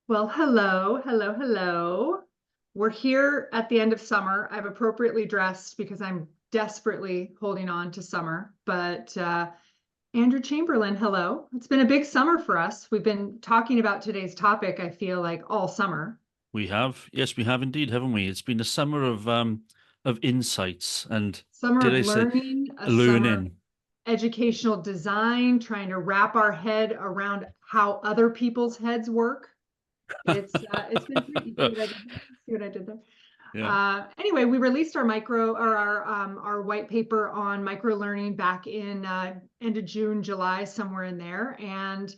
Well, hello, hello, hello. We're here at the end of summer. I've appropriately dressed because I'm desperately holding on to summer. But Andrew Chamberlain, hello. It's been a big summer for us. We've been talking about today's topic, I feel like all summer. We have, yes, we have indeed, haven't we? It's been a summer of insights and, Summer did of I say, learning, a summer of learning. educational design, trying to wrap our head around how other people's heads work. It's been pretty. See what I did there? See what I did there? Yeah. Anyway, we released our micro or our white paper on micro learning back in end of June, July, somewhere in there, and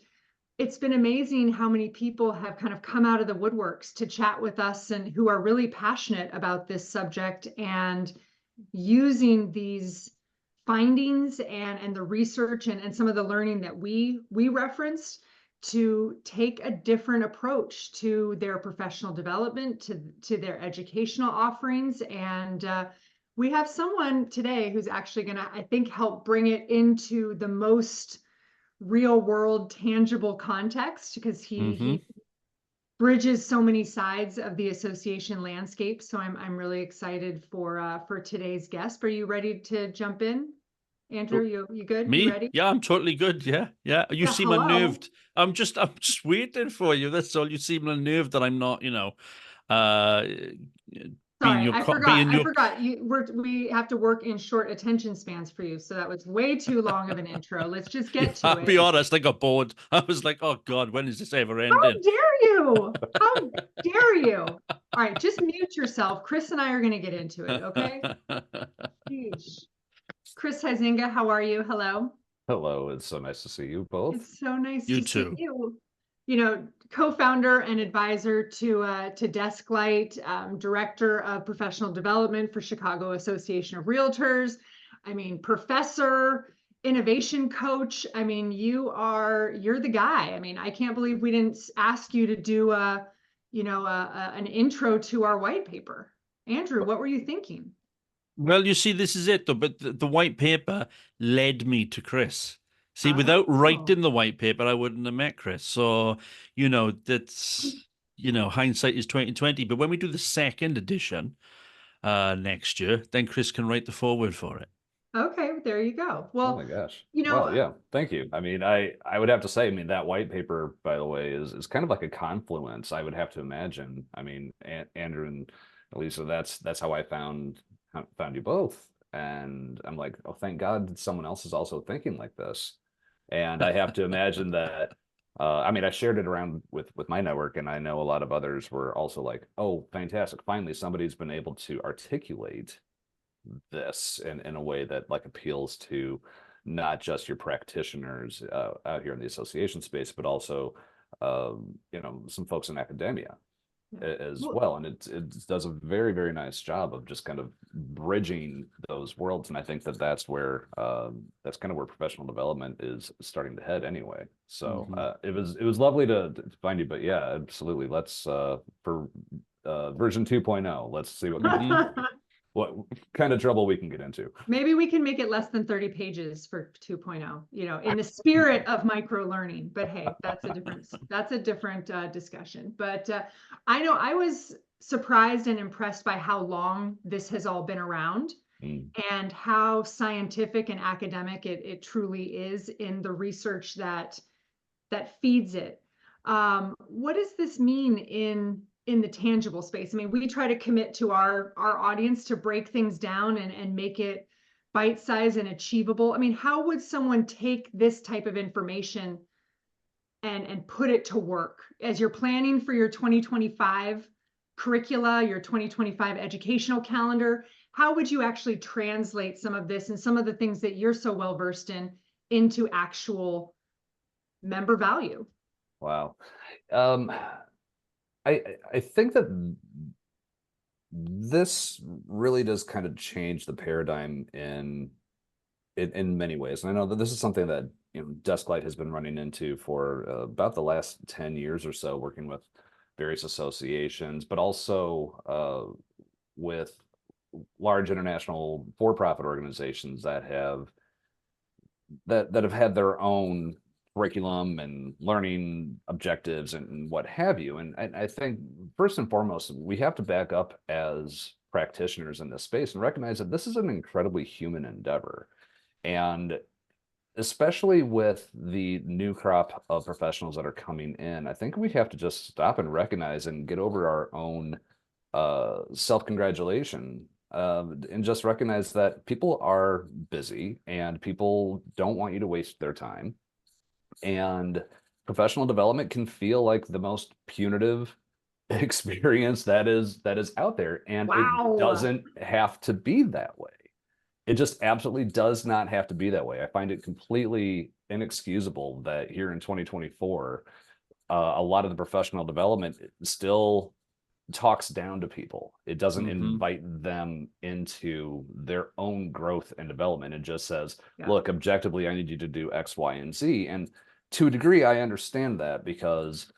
it's been amazing how many people have kind of come out of the woodworks to chat with us and who are really passionate about this subject and using these findings and the research and some of the learning that we referenced to take a different approach to their professional development, to their educational offerings. And we have someone today who's actually going to, I think, help bring it into the most real world, tangible context because he Hmm. bridges so many sides of the association landscape. So I'm really excited for today's guest. Are you ready to jump in? Andrew, you good? You Me? ready? Yeah, I'm totally good. Yeah, yeah. You Yeah, seem hello. unnerved. I'm just waiting for you. That's all. You seem unnerved that I'm not, uh, being Sorry, your, I co forgot. being I your. forgot. We have to work in short attention spans for you. So that was way too long of an intro. Let's just Yeah, get to I'll it. be honest. I got bored. I was like, oh God, when is this ever How ending? dare you? How dare you? All right, just mute yourself. Chris and I are going to get into it, okay? Sheesh. Chris Huizenga, how are you? Hello. Hello, it's so nice to see you both. It's so nice You to see too. you. You know, co-founder and advisor to Desklight, director of professional development for Chicago Association of Realtors. I mean, professor, innovation coach. I mean, you're the guy. I mean, I can't believe we didn't ask you to do an intro to our white paper. Andrew, what were you thinking? Well, you see, this is it though. But the white paper led me to Chris. See, without Oh, writing the white paper, I wouldn't have met Chris. So, that's hindsight is 2020. But when we do the second edition next year, then Chris can write the foreword for it. okay, there you go. Oh Well, my gosh. you Well, know, yeah, thank you. I mean, I would have to say, I mean, that white paper, by the way, is kind of like a confluence, I would have to imagine. I mean, Andrew and Elisa, that's how I found you both. And I'm like, oh, thank God someone else is also thinking like this. And I have to imagine that I mean, I shared it around with my network, and I know a lot of others were also like, "Oh, fantastic! Finally, somebody's been able to articulate this in a way that like appeals to not just your practitioners out here in the association space, but also some folks in academia yeah. as Well, well. And it does a very, very nice job of just kind of bridging those worlds. And I think that that's kind of where professional development is starting to head anyway. So Mhm. it was lovely to find you. But yeah, absolutely. Let's for version 2.0, let's see Mhm. what kind of trouble we can get into. maybe we can make it less than 30 pages for 2.0, in the spirit of micro learning. But hey, that's a different discussion. But I know I was surprised and impressed by how long this has all been around Mm. and how scientific and academic it truly is in the research that feeds it. What does this mean in the tangible space? I mean, we try to commit to our audience to break things down and make it bite-sized and achievable. I mean, how would someone take this type of information and put it to work as you're planning for your 2025 curricula, your 2025 educational calendar? How would you actually translate some of this and some of the things that you're so well versed in into actual member value? Wow. Um, I think that this really does kind of change the paradigm in many ways. And I know that this is something that Desklight has been running into for about the last 10 years or so, working with various associations, but also with large international for-profit organizations that have had their own curriculum and learning objectives and what have you. And I think first and foremost, we have to back up as practitioners in this space and recognize that this is an incredibly human endeavor. And especially with the new crop of professionals that are coming in, I think we have to just stop and recognize and get over our own self-congratulation, and just recognize that people are busy and people don't want you to waste their time. And professional development can feel like the most punitive experience that is out there. And it Wow. doesn't have to be that way. It just absolutely does not have to be that way. I find it completely inexcusable that here in 2024, a lot of the professional development still talks down to people. It doesn't invite them into their own growth and development. It just says, look, objectively, I need you to do X, Y, and Z. And to a degree, I understand that, because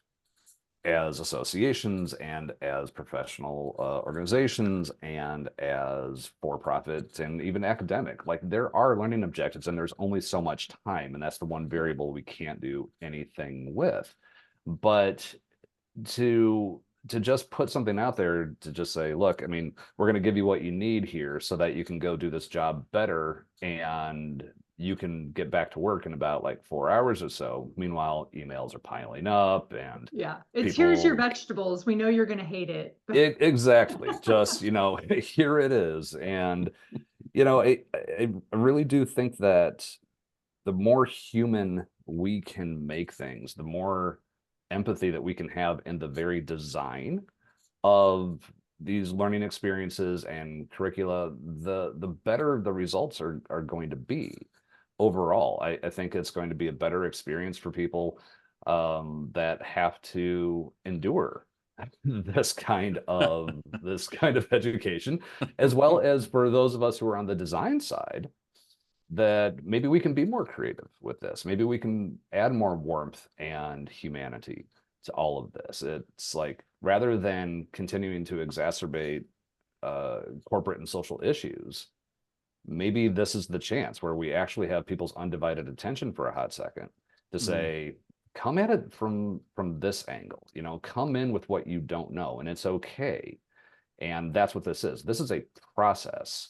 as associations and as professional organizations and as for-profit and even academic, like, there are learning objectives and there's only so much time, and that's the one variable we can't do anything with. But to just put something out there to just say, look, I mean, we're going to give you what you need here so that you can go do this job better and you can get back to work in about like 4 hours or so. Meanwhile, emails are piling up and it's here's your vegetables. We know you're going to hate it. Exactly. Just, here it is. And, I really do think that the more human we can make things, the more empathy that we can have in the very design of these learning experiences and curricula, the better the results are going to be overall. I think it's going to be a better experience for people that have to endure this kind of education, as well as for those of us who are on the design side, that maybe we can be more creative with this. Maybe we can add more warmth and humanity to all of this. It's like, rather than continuing to exacerbate corporate and social issues, maybe this is the chance where we actually have people's undivided attention for a hot second to say, come at it from this angle, come in with what you don't know, and it's okay. And that's what this is. This is a process.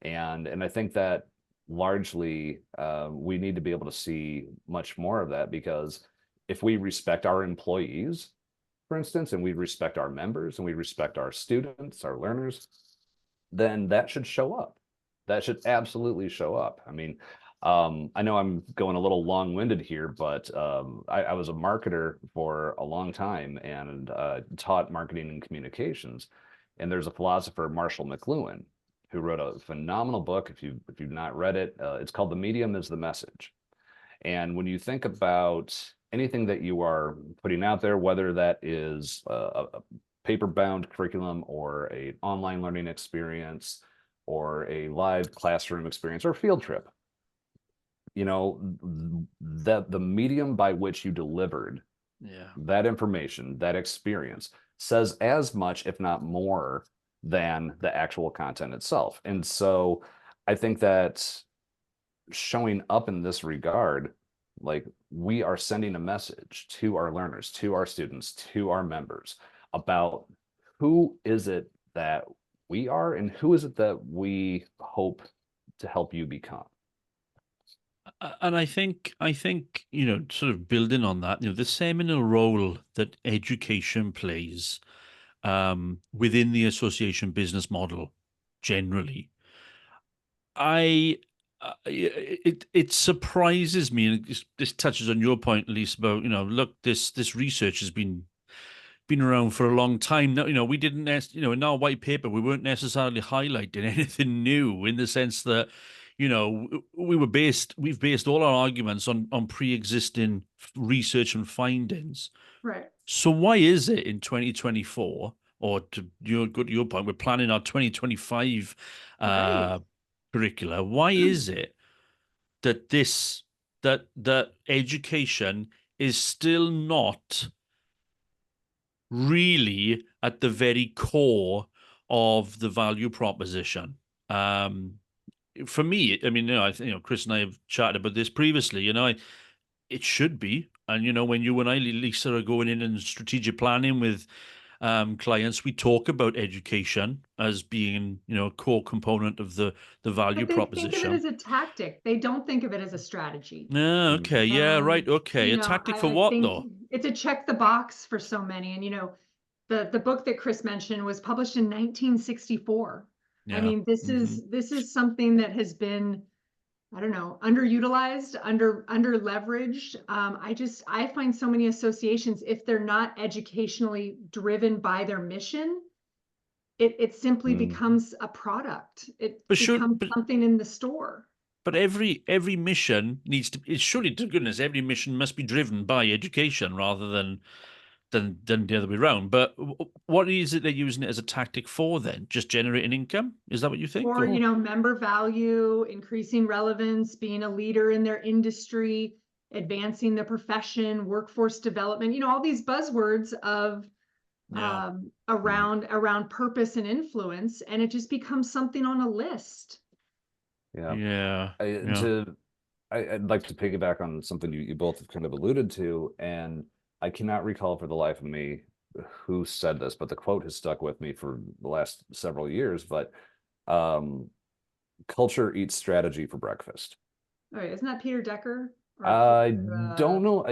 And I think that largely we need to be able to see much more of that, because if we respect our employees, for instance, and we respect our members and we respect our students, our learners, then that should show up. That should absolutely show up. I mean, I know I'm going a little long-winded here, but I was a marketer for a long time and taught marketing and communications. And there's a philosopher, Marshall McLuhan, who wrote a phenomenal book. If you've not read it, it's called The Medium is the Message. And when you think about anything that you are putting out there, whether that is a paper-bound curriculum or an online learning experience or a live classroom experience or a field trip, that the medium by which you delivered that information, that experience, says as much, if not more, than the actual content itself. And so I think that showing up in this regard, like, we are sending a message to our learners, to our students, to our members about who is it that we are and who is it that we hope to help you become. And I think, sort of building on that, the seminal role that education plays within the association business model generally, it surprises me, and this touches on your point, Elise, about, look, this research has been around for a long time. Now, we didn't, in our white paper, we weren't necessarily highlighting anything new, in the sense that, we've based all our arguments on pre-existing research and findings. Right. So why is it in 2024, or to your point, we're planning our 2025 curricula? Why is it that that education is still not really at the very core of the value proposition? For me, I mean, I think, Chris and I have chatted about this previously. it should be. And, when you and I, Lisa, are going in and strategic planning with clients, we talk about education as being, a core component of the value But they think of it proposition. as a tactic. They don't think of it as a strategy. Yeah, Mm. okay. Yeah, right. And, Okay. A tactic for I what, think though? it's a check the box for so many. And, the book that Chris mentioned was published in 1964. I Yeah. mean, this is something that has been, I don't know, underutilized, under leveraged. I find so many associations, if they're not educationally driven by their mission, it simply Mm. becomes a product. It But becomes but something in the store. every mission needs to. It's surely, to goodness, every mission must be driven by education rather than the other way around. But what is it they're using it as a tactic for then? Just generating income? Is that what you think? Or, Or member value, increasing relevance, being a leader in their industry, advancing the profession, workforce development, all these buzzwords of yeah, around purpose and influence, and it just becomes something on a list. Yeah. yeah, I, yeah. to I'd like to piggyback on something you both have kind of alluded to, and I cannot recall for the life of me who said this, but the quote has stuck with me for the last several years. But um, culture eats strategy for breakfast. All right, isn't that Peter Decker? I don't know.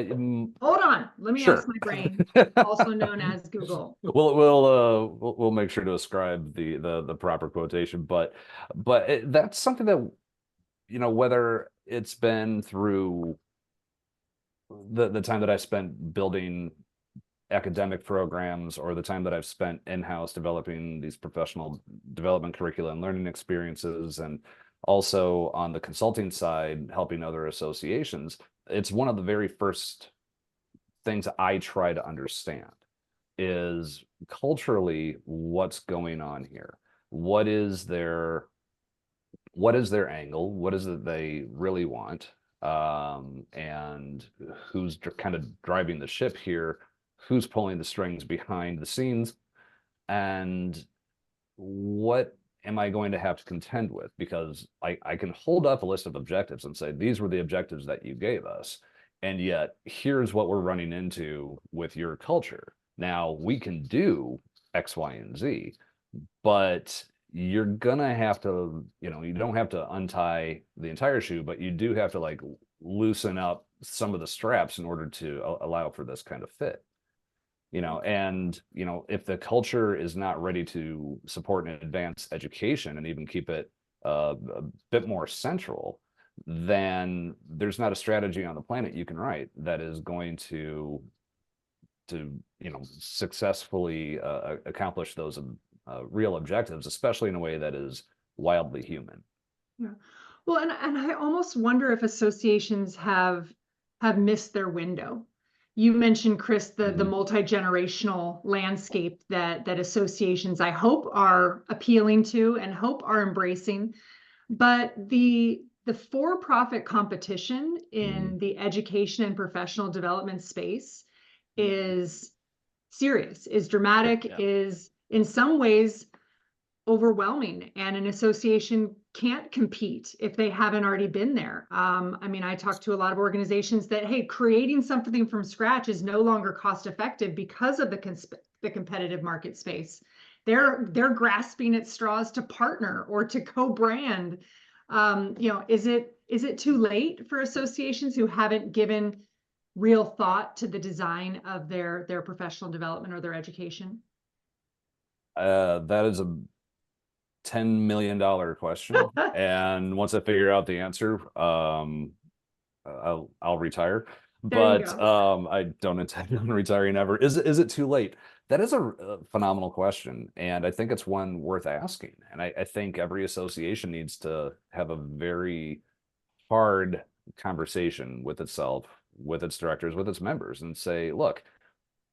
Hold on, let me ask Sure. my brain, also known as Google. We'll make sure to ascribe the proper quotation, but that's something that, whether it's been through the time that I spent building academic programs or the time that I've spent in-house developing these professional development curricula and learning experiences, and also on the consulting side, helping other associations, it's one of the very first things I try to understand is culturally what's going on here. What is their angle? What is it they really want? And who's kind of driving the ship here? Who's pulling the strings behind the scenes? And what am I going to have to contend with? Because I can hold up a list of objectives and say, these were the objectives that you gave us. And yet, here's what we're running into with your culture. Now, we can do X, Y, and Z, but you're gonna have to, you don't have to untie the entire shoe, but you do have to like loosen up some of the straps in order to allow for this kind of fit. And if the culture is not ready to support and advance education and even keep it a bit more central, then there's not a strategy on the planet you can write that is going to successfully accomplish those real objectives, especially in a way that is wildly human. Yeah. Well, and I almost wonder if associations have missed their window. You mentioned, Chris, the multi-generational landscape that associations, I hope, are appealing to and hope are embracing. But the for-profit competition in the education and professional development space is serious, is dramatic, Yeah. is in some ways overwhelming, and an association can't compete if they haven't already been there. I mean, I talk to a lot of organizations that, hey, creating something from scratch is no longer cost effective because of the competitive market space. They're grasping at straws to partner or to co-brand. Is it too late for associations who haven't given real thought to the design of their professional development or their education? That is a $10 million question. And once I figure out the answer, I'll retire. There you But go. I don't intend on retiring ever. Is it too late? That is a phenomenal question, and I think it's one worth asking. And I think every association needs to have a very hard conversation with itself, with its directors, with its members, and say, look,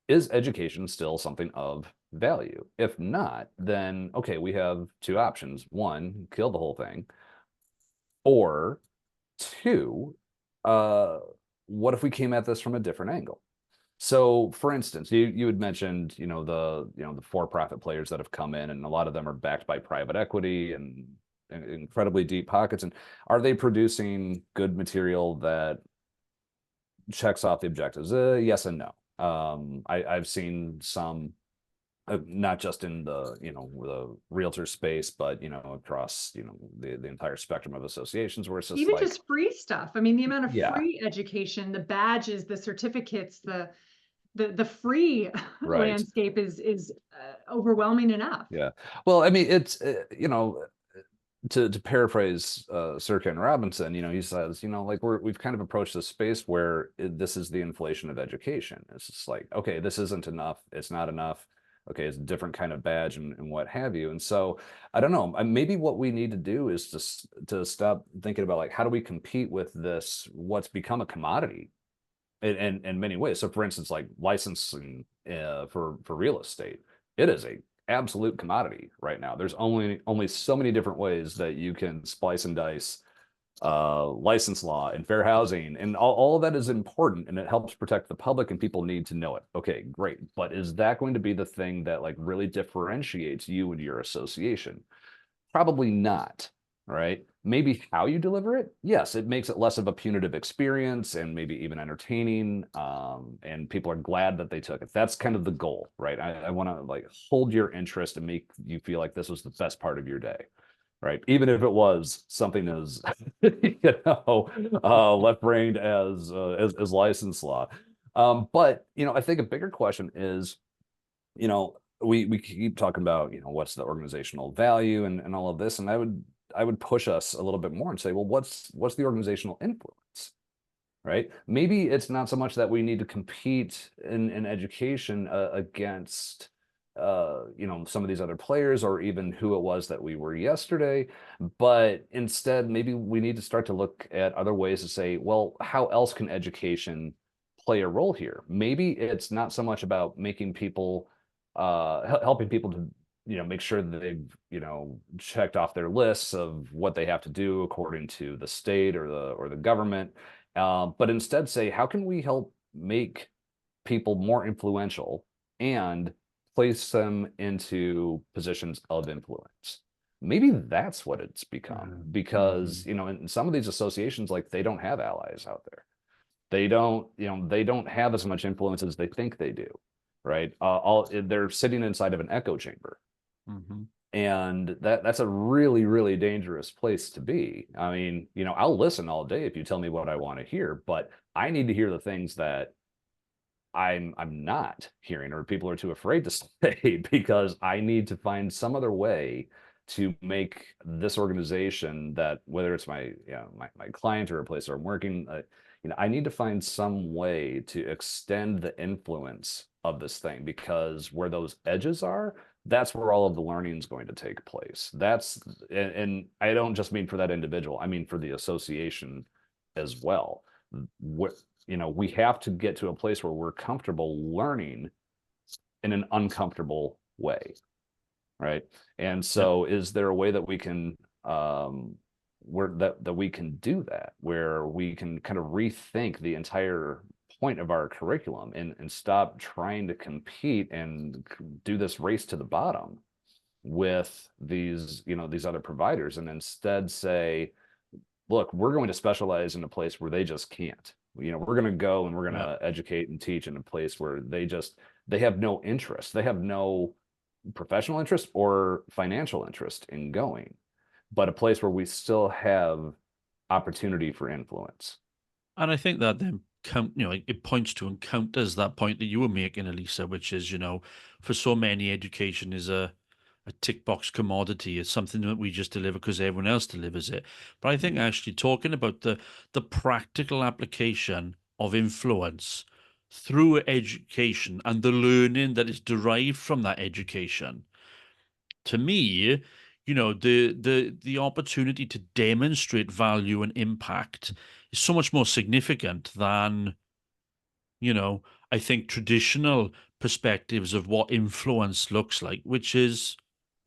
is education still something of value? If not, then okay, we have two options. One, kill the whole thing, or two, what if we came at this from a different angle? So, for instance, you had mentioned, the for-profit players that have come in, and a lot of them are backed by private equity and incredibly deep pockets. And are they producing good material that checks off the objectives. Yes and no. I've seen some, not just in the, the realtor space, but, across, the entire spectrum of associations where it's just Even like, just free stuff. I mean, the amount of yeah, free education, the badges, the certificates, the free right. landscape is overwhelming enough. Yeah. Well, I mean, it's, to paraphrase Sir Ken Robinson, he says, like we've kind of approached this space where this is the inflation of education. It's just like, okay, this isn't enough. It's not enough. Okay, it's a different kind of badge and what have you. And so I don't know. Maybe what we need to do is just to stop thinking about like how do we compete with this what's become a commodity in many ways. So, for instance, like licensing for real estate, it is a absolute commodity right now. There's only so many different ways that you can splice and dice license law and fair housing, and all of that is important, and it helps protect the public, and people need to know it. Okay, great. But is that going to be the thing that like really differentiates you and your association? Probably not, right? Maybe how you deliver it, yes, it makes it less of a punitive experience and maybe even entertaining. And people are glad that they took it. That's kind of the goal, right? I want to like hold your interest and make you feel like this was the best part of your day, right? Even if it was something as left-brained as license law. But I think a bigger question is, we keep talking about, what's the organizational value and all of this, and I would push us a little bit more and say, well, what's the organizational influence, right? Maybe it's not so much that we need to compete in education against some of these other players or even who it was that we were yesterday, but instead maybe we need to start to look at other ways to say, well, how else can education play a role here? Maybe it's not so much about making people helping people to make sure that they've checked off their lists of what they have to do according to the state or the government, but instead say, how can we help make people more influential and place them into positions of influence? Maybe that's what it's become, because in some of these associations, like they don't have allies out there. They don't have as much influence as they think they do, right? They're sitting inside of an echo chamber. And that's a really, really dangerous place to be. I mean, I'll listen all day if you tell me what I want to hear, but I need to hear the things that I'm not hearing or people are too afraid to say, because I need to find some other way to make this organization, that whether it's my my client or a place where I'm working, I need to find some way to extend the influence of this thing, because where those edges are, that's where all of the learning is going to take place. And I don't just mean for that individual, I mean for the association as well. We have to get to a place where we're comfortable learning in an uncomfortable way, right? And so is there a way that we can that we can do that, where we can kind of rethink the entire point of our curriculum and stop trying to compete and do this race to the bottom with these other providers, and instead say, look, we're going to specialize in a place where they just can't. We're going to go and we're going to educate and teach in a place where they have no interest. They have no professional interest or financial interest in going, but a place where we still have opportunity for influence. And I think that then it points to and counters that point that you were making, Elisa, which is, for so many, education is a tick box commodity. It's something that we just deliver because everyone else delivers it. But I think actually talking about the practical application of influence through education and the learning that is derived from that education, to me, the opportunity to demonstrate value and impact is so much more significant than, I think traditional perspectives of what influence looks like, which is,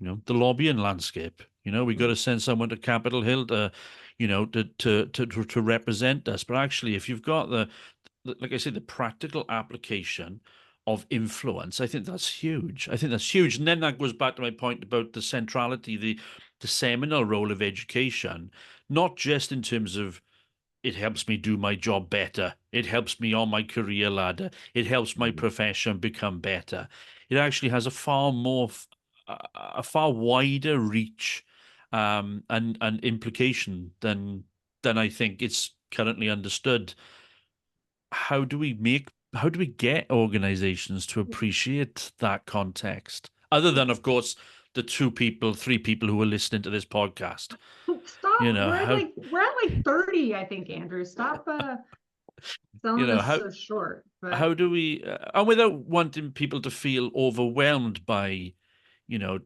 the lobbying landscape. We got to send someone to Capitol Hill to, to represent us. But actually, if you've got like I said, the practical application of influence, I think that's huge. I think that's huge. And then that goes back to my point about the centrality, the seminal role of education, not just in terms of it helps me do my job better. It helps me on my career ladder. It helps my profession become better. It actually has a far more, a far wider reach, and implication than I think it's currently understood. How do we get organizations to appreciate that context? Other than, of course, the 3 people who are listening to this podcast. Stop. How We're at like 30, I think, Andrew. Stop selling us how so short. But how do we, and without wanting people to feel overwhelmed by, you know,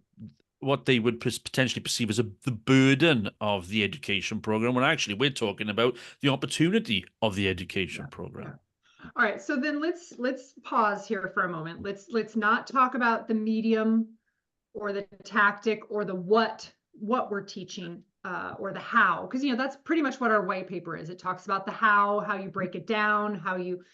what they would potentially perceive as the burden of the education program, when actually we're talking about the opportunity of the education program. all right, so then let's pause here for a moment. Let's not talk about the medium or the tactic or the what we're teaching, or the how, because that's pretty much what our white paper is. It talks about the how you break it down, how you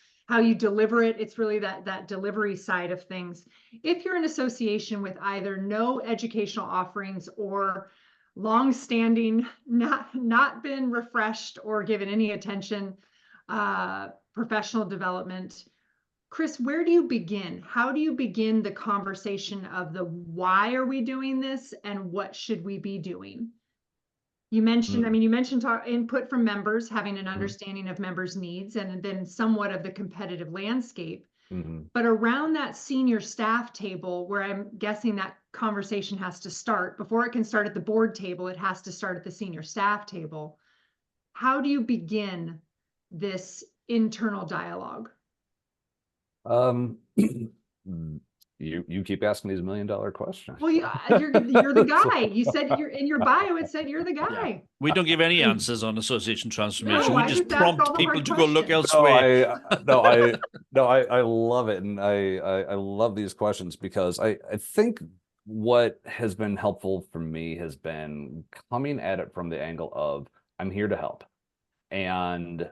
deliver it. It's really that delivery side of things. If you're an association with either no educational offerings or long-standing, not been refreshed or given any attention, professional development, Chris, where do you begin? How do you begin the conversation of the why are we doing this and what should we be doing? You mentioned, input from members, having an understanding of members' needs, and then somewhat of the competitive landscape. But around that senior staff table, where I'm guessing that conversation has to start, before it can start at the board table, it has to start at the senior staff table. How do you begin this internal dialogue? You keep asking these $1 million questions. Well, you're the guy. You said you're in your bio. It said you're the guy. Yeah. We don't give any answers on association transformation. No, we I just just ask all prompt the people hard to go look questions. elsewhere. I love it, and I love these questions because I think what has been helpful for me has been coming at it from the angle of I'm here to help, and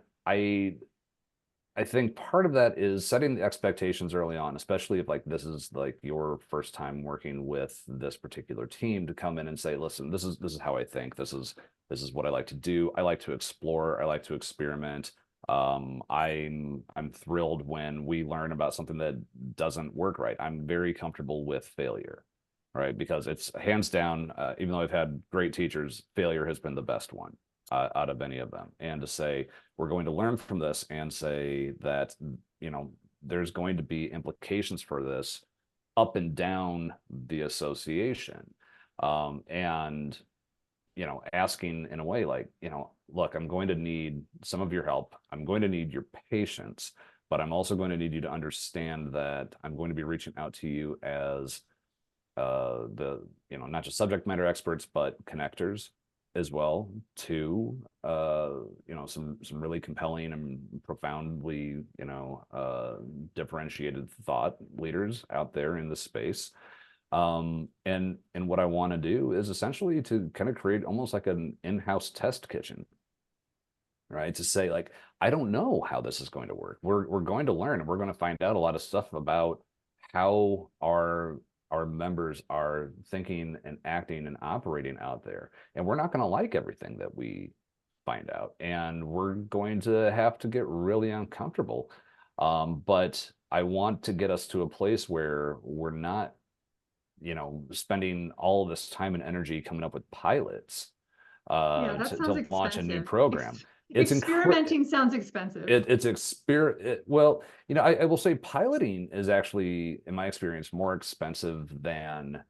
I think part of that is setting the expectations early on, especially if like this is like your first time working with this particular team, to come in and say, listen, this is how I think. This is what I like to do. I like to explore. I like to experiment. I'm thrilled when we learn about something that doesn't work right. I'm very comfortable with failure, right? Because it's hands down, even though I've had great teachers, failure has been the best one out of any of them. And to say, we're going to learn from this and say that, there's going to be implications for this up and down the association. And, asking in a way like, look, I'm going to need some of your help. I'm going to need your patience, but I'm also going to need you to understand that I'm going to be reaching out to you as not just subject matter experts, but connectors as well to some really compelling and profoundly differentiated thought leaders out there in the space. And what I want to do is essentially to kind of create almost like an in-house test kitchen, right? To say like, I don't know how this is going to work. We're going to learn, and we're going to find out a lot of stuff about how our members are thinking and acting and operating out there. And we're not going to like everything that we find out. And we're going to have to get really uncomfortable. But I want to get us to a place where we're not, spending all this time and energy coming up with pilots to launch a new program. Experimenting sounds expensive. Well, I will say piloting is actually, in my experience, more expensive than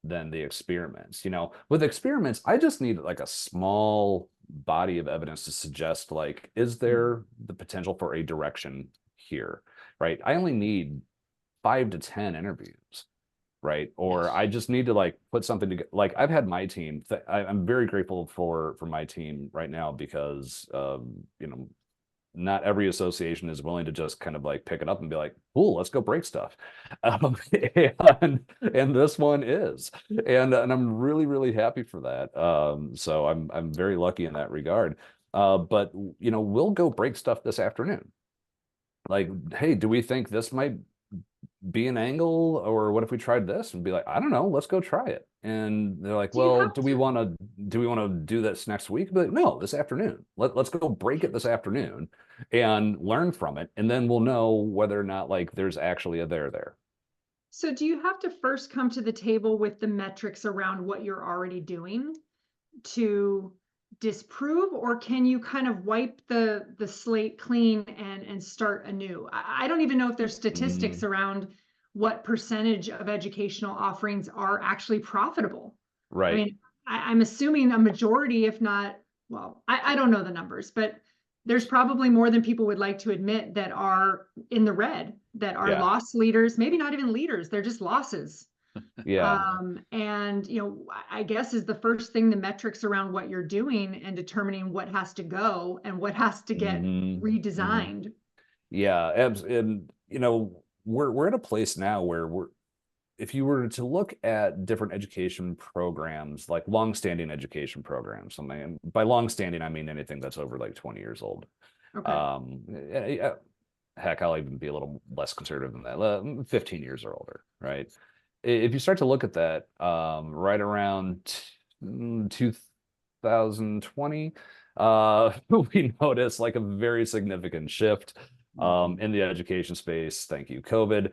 the experiments. With experiments, I just need like a small body of evidence to suggest like, is there the potential for a direction here, right? I only need 5 to 10 interviews. Right. Or I just need to like put something together. Like I've had my team, I'm very grateful for my team right now because, not every association is willing to just kind of like pick it up and be like, cool, let's go break stuff. And this one is, and I'm really, really happy for that. So I'm very lucky in that regard. But, we'll go break stuff this afternoon. Like, hey, do we think this might be an angle, or what if we tried this? And be like, I don't know, let's go try it. And they're like, Do you well, have do we want to do this next week? But no, this afternoon. Let's go break it this afternoon and learn from it, and then we'll know whether or not like there's actually a there. So do you have to first come to the table with the metrics around what you're already doing to disprove, or can you kind of wipe the slate clean and start anew? I don't even know if there's statistics around what percentage of educational offerings are actually profitable. I Right. mean, I'm assuming a majority, if not, well, I don't know the numbers, but there's probably more than people would like to admit that are in the red, that are Yeah. loss leaders, maybe not even leaders, they're just losses. Yeah. And I guess is the first thing the metrics around what you're doing and determining what has to go and what has to get redesigned. Yeah, and we're at a place now where if you were to look at different education programs, like long-standing education programs, something, and by long-standing I mean anything that's over like 20 years old. Okay. Heck, I'll even be a little less conservative than that, 15 years or older, right? If you start to look at that, right around 2020, we noticed like a very significant shift in the education space. Thank you, COVID,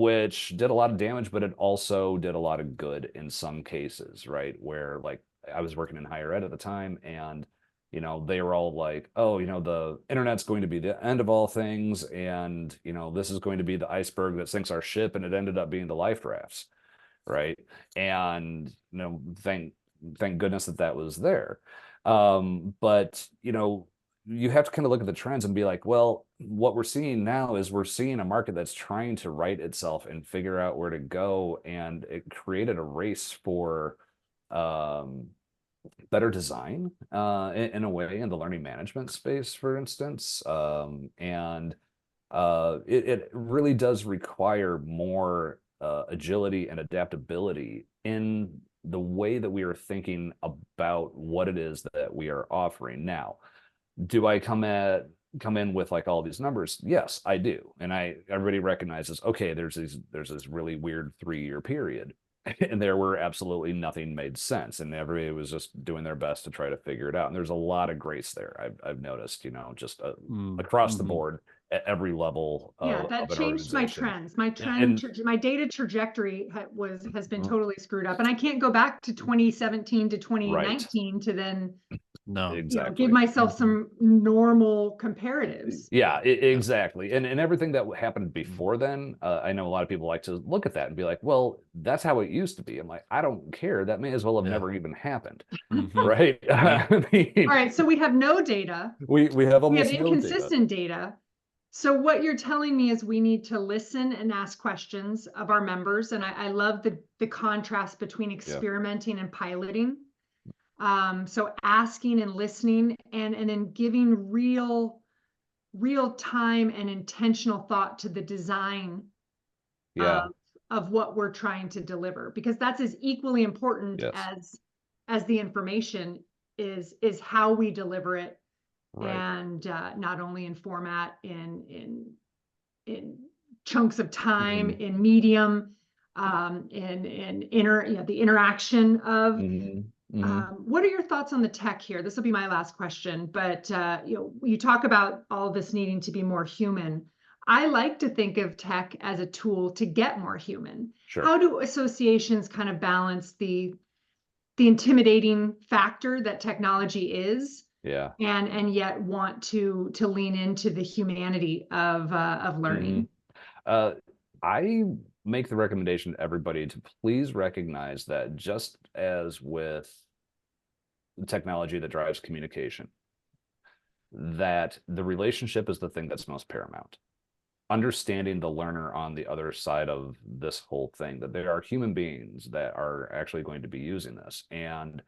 which did a lot of damage, but it also did a lot of good in some cases, right? Where like I was working in higher ed at the time, and they were all like, oh, the internet's going to be the end of all things, and this is going to be the iceberg that sinks our ship, and it ended up being the life rafts, right? And thank goodness that was there. But you have to kind of look at the trends and be like, well, what we're seeing now is we're seeing a market that's trying to right itself and figure out where to go, and it created a race for better design in a way in the learning management space, for instance. And it really does require more agility and adaptability in the way that we are thinking about what it is that we are offering. Now, do I come in with like all these numbers? Yes, I do. And everybody recognizes, okay, there's this really weird 3-year period, and there were absolutely nothing made sense, and everybody was just doing their best to try to figure it out. And there's a lot of grace there. I've noticed, just across the board at every level Yeah, that of an changed my organization. trends. My And my data trajectory has been totally screwed up, and I can't go back to 2017 to right, 2019 to then No. give exactly. myself some normal comparatives. Yeah, exactly. And everything that happened before then, I know a lot of people like to look at that and be like, well, that's how it used to be. I'm like, I don't care. That may as well have never even happened. Right? Yeah. I mean, All right, so we have no data. we have We have almost no data. inconsistent data. So what you're telling me is we need to listen and ask questions of our members. And I love the contrast between experimenting and piloting. So asking and listening, and then giving real time and intentional thought to the design of what we're trying to deliver, because that's as equally important as the information is how we deliver it. Right. And not only in format, in chunks of time, in medium, in the interaction of. What are your thoughts on the tech here? This will be my last question, but you talk about all of this needing to be more human. I like to think of tech as a tool to get more human. Sure. How do associations kind of balance the intimidating factor that technology is? Yeah. And yet want to lean into the humanity of learning. I make the recommendation to everybody to please recognize that just as with technology that drives communication, that the relationship is the thing that's most paramount. Understanding the learner on the other side of this whole thing, that there are human beings that are actually going to be using this, and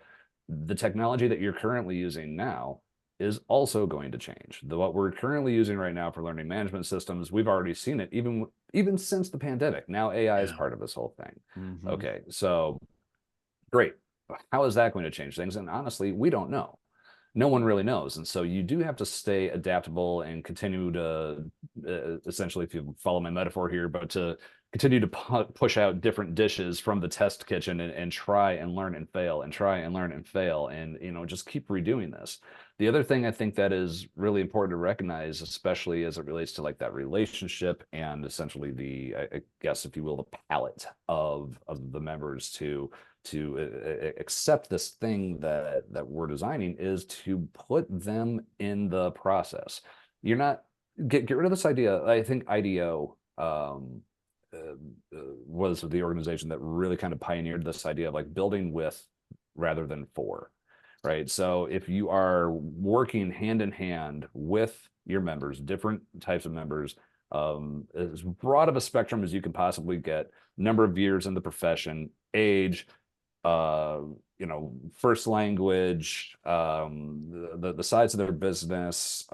the technology that you're currently using now is also going to change. What we're currently using right now for learning management systems, we've already seen it even since the pandemic. Now AI is part of this whole thing. Okay, so great. How is that going to change things? And honestly, we don't know. no one really knows. And so you do have to stay adaptable and continue to essentially, if you follow my metaphor here, but to continue to push out different dishes from the test kitchen and try and learn and fail and try and learn and fail and, you know, just keep redoing this. The other thing I think that is really important to recognize, especially as it relates to like that relationship and essentially the, I guess, if you will, the palate of the members to accept this thing that we're designing, is to put them in the process. You're not get rid of this idea. I think IDEO was the organization that really kind of pioneered this idea of like building with rather than for, right? So if you are working hand in hand with your members, different types of members, as broad of a spectrum as you can possibly get, number of years in the profession, age, you know, first language, the size of their business,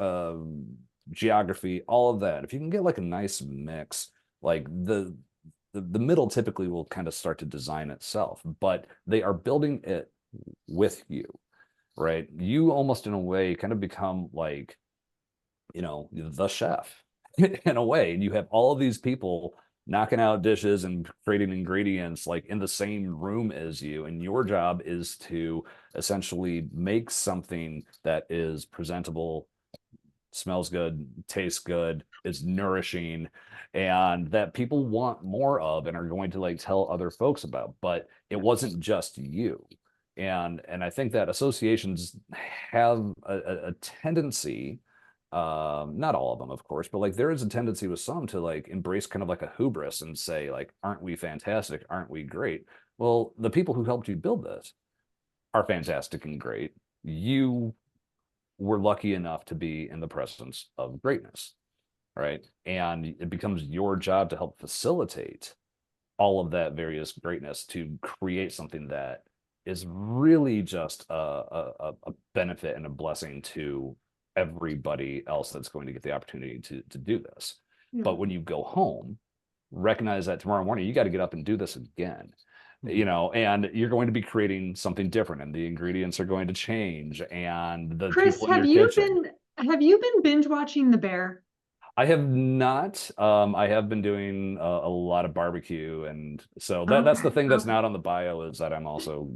geography, all of that. If you can get like a nice mix, like the middle typically will kind of start to design itself, but they are building it with you, right? You almost in a way kind of become like, you know, the chef in a way, and you have all of these people knocking out dishes and creating ingredients like in the same room as you, and your job is to essentially make something that is presentable, smells good, tastes good, is nourishing, and that people want more of and are going to like tell other folks about. But it wasn't just you. And I think that associations have a tendency, not all of them, of course, but like there is a tendency with some to like embrace kind of like a hubris and say like, aren't we fantastic? Aren't we great? Well, the people who helped you build this are fantastic and great. You were lucky enough to be in the presence of greatness, right? And it becomes your job to help facilitate all of that various greatness to create something that is really just a benefit and a blessing to everybody else that's going to get the opportunity to do this. Yeah. But when you go home, recognize that tomorrow morning you got to get up and do this again, you know, and you're going to be creating something different, and the ingredients are going to change, and the Chris, people in your kitchen. have you been binge watching The Bear? I have not. I have been doing a lot of barbecue, and so that's the thing that's not on the bio, is that I'm also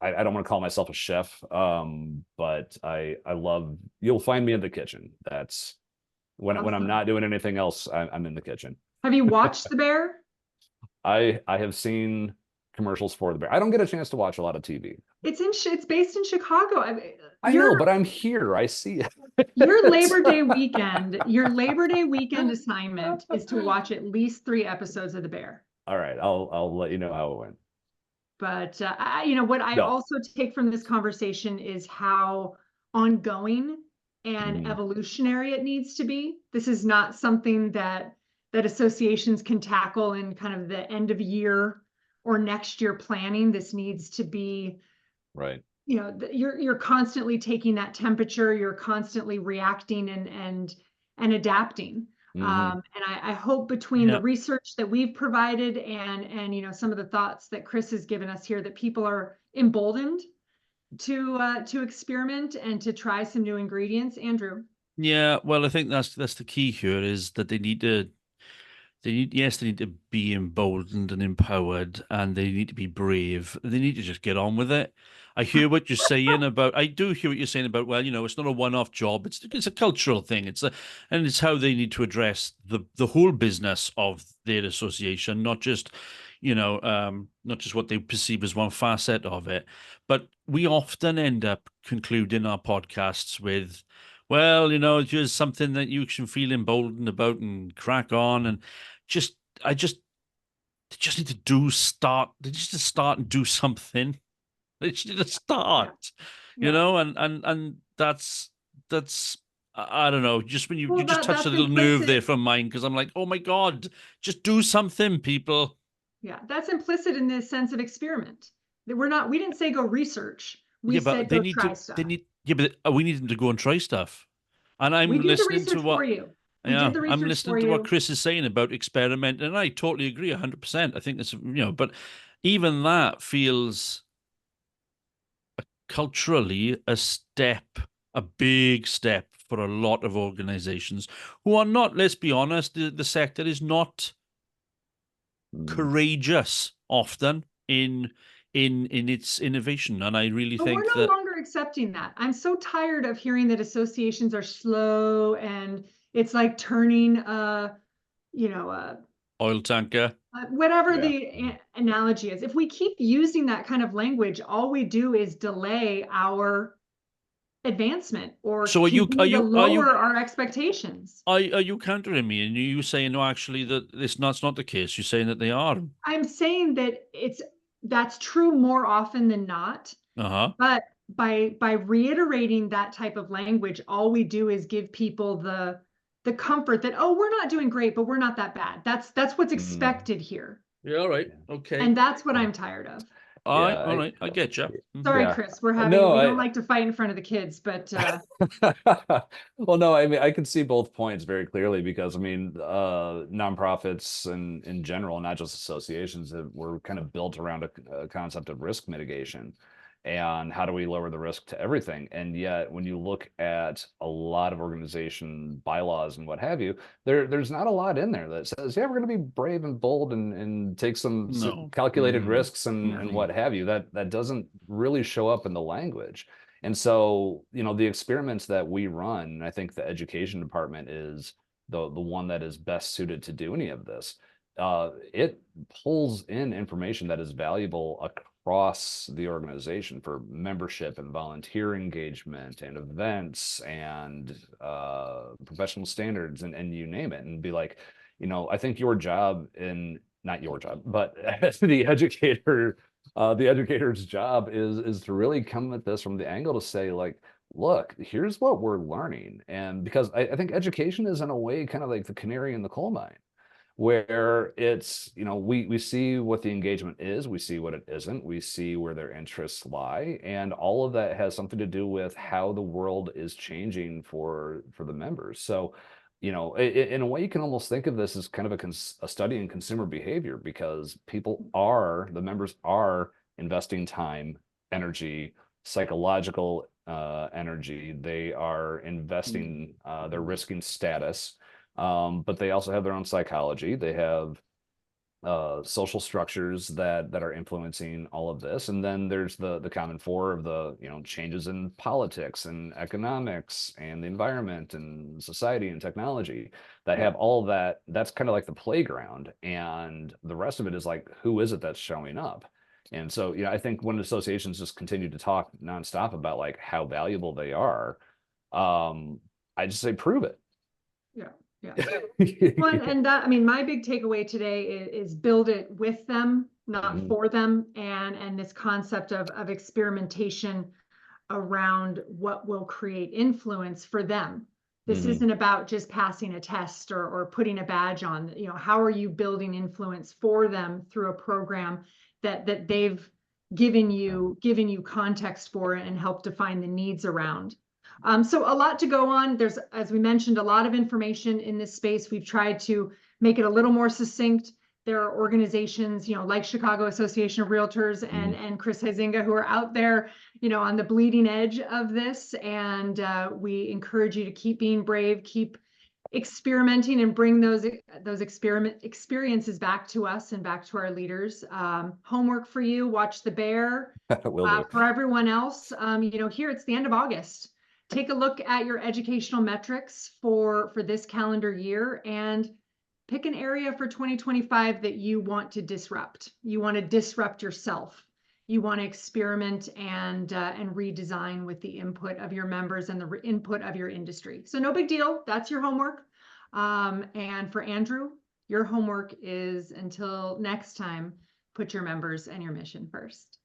I don't want to call myself a chef, but I love. You'll find me in the kitchen. That's when I'm not doing anything else. I'm in the kitchen. Have you watched The Bear? I have seen commercials for The Bear. I don't get a chance to watch a lot of TV. It's based in Chicago. I know, but I'm here. I see it. Your Labor Day weekend assignment is to watch at least 3 episodes of The Bear. All right, I'll let you know how it went. But you know what I also take from this conversation is how ongoing and evolutionary it needs to be. This is not something that associations can tackle in kind of the end of year or next year planning. This needs to be, right. You know, you're constantly taking that temperature, you're constantly reacting and adapting. And I hope between the research that we've provided and you know, some of the thoughts that Chris has given us here, that people are emboldened to experiment and to try some new ingredients. Andrew? Yeah, well, I think that's the key here, is that they need to be emboldened and empowered, and they need to be brave. They need to just get on with it. I do hear what you're saying about, well, you know, it's not a one-off job. It's a cultural thing. And it's how they need to address the whole business of their association, not just, you know, not just what they perceive as one facet of it. But we often end up concluding our podcasts with, well, you know, just something that you can feel emboldened about and crack on, and they just need to start and do something. They just need to start, you know, and that's I don't know. Just when you just touched a little nerve there from mine, because I'm like, oh my God, just do something, people. Yeah, that's implicit in this sense of experiment. We didn't say go research. We said go try stuff. But we need them to go and try stuff. And I'm listening to what I'm listening to what Chris is saying about experiment, and I totally agree 100%. I think that's, you know, but even that feels culturally a big step for a lot of organizations who are not, let's be honest, the sector is not courageous often in its innovation. And I really But we're think no that longer accepting that. I'm so tired of hearing that associations are slow and it's like turning a oil tanker. whatever Yeah. the analogy is. If we keep using that kind of language, all we do is delay our advancement or So continue to lower our expectations. are you countering me? And you saying no, actually that that's not the case. You're saying that they are. I'm saying that that's true more often than not. But by reiterating that type of language, all we do is give people the comfort that, oh, we're not doing great, but we're not that bad. That's what's expected here. Yeah, all right. Okay. And that's what I'm tired of. All right. I get you. Sorry, Yeah. Chris, we No, don't like to fight in front of the kids, but well, no, I mean, I can see both points very clearly because I mean, nonprofits and in general, not just associations, were kind of built around a concept of risk mitigation and how do we lower the risk to everything. And yet, when you look at a lot of organization bylaws and what have you, there's not a lot in there that says, yeah, we're going to be brave and bold and take some calculated risks and what have you. That doesn't really show up in the language. And so, the experiments that we run, I think the education department is the one that is best suited to do any of this. It pulls in information that is valuable across the organization for membership and volunteer engagement and events and professional standards and you name it, and be like, I think your job not your job, but the educator's job is to really come at this from the angle to say, like, look, here's what we're learning. And because I think education is in a way kind of like the canary in the coal mine, where it's, we see what the engagement is, we see what it isn't, we see where their interests lie, and all of that has something to do with how the world is changing for the members. So, in a way, you can almost think of this as kind of a study in consumer behavior, because the members are investing time, energy, psychological energy. They are investing, they're risking status, but they also have their own psychology. They have social structures that are influencing all of this. And then there's the common four of the changes in politics and economics and the environment and society and technology that have all of that. That's kind of like the playground, and the rest of it is like, who is it that's showing up? And so, I think when associations just continue to talk nonstop about like how valuable they are, I just say, prove it. Yeah. Well, and that, I mean, my big takeaway today is build it with them, not for them, and this concept of experimentation around what will create influence for them. This isn't about just passing a test or putting a badge on. How are you building influence for them through a program that they've given you context for and help define the needs around. So a lot to go on. There's, as we mentioned, a lot of information in this space. We've tried to make it a little more succinct. There are organizations, like Chicago Association of Realtors and Chris Huizenga, who are out there, on the bleeding edge of this. And we encourage you to keep being brave, keep experimenting, and bring those experiences back to us and back to our leaders. Homework for you: watch The Bear. For everyone else, here it's the end of August. Take a look at your educational metrics for this calendar year and pick an area for 2025 that you want to disrupt. You want to disrupt yourself. You want to experiment and redesign with the input of your members and the input of your industry. So no big deal. That's your homework. And for Andrew, your homework is, until next time, put your members and your mission first.